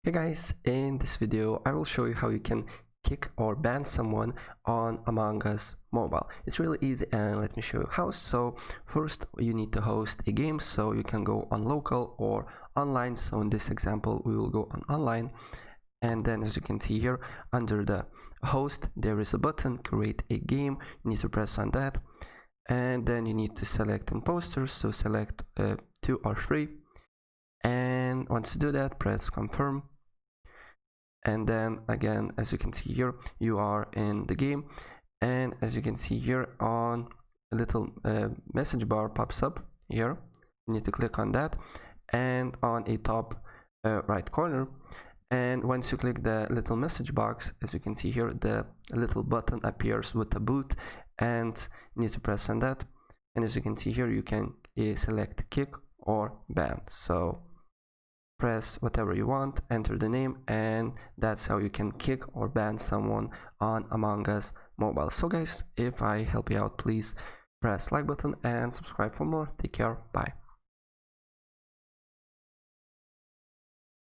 Hey guys, in this video I will show you how you can kick or ban someone on Among Us mobile. It's really easy and let me show you how. So first you need to host a game, so you can go on local or online. So in this example we will go on online, and then as you can see here under the host there is a button, create a game. You need to press on that, and then you need to select imposters, so select 2 or 3, and once you do that press confirm. And then again, as you can see here, you are in the game, and as you can see here on a little message bar pops up here. You need to click on that, and on a top right corner, and once you click the little message box, as you can see here, the little button appears with a boot, and you need to press on that, and as you can see here you can select kick or ban. So press whatever you want, enter the name, and that's how you can kick or ban someone on Among Us mobile. So guys, if I help you out, please press like button and subscribe for more. Take care, bye.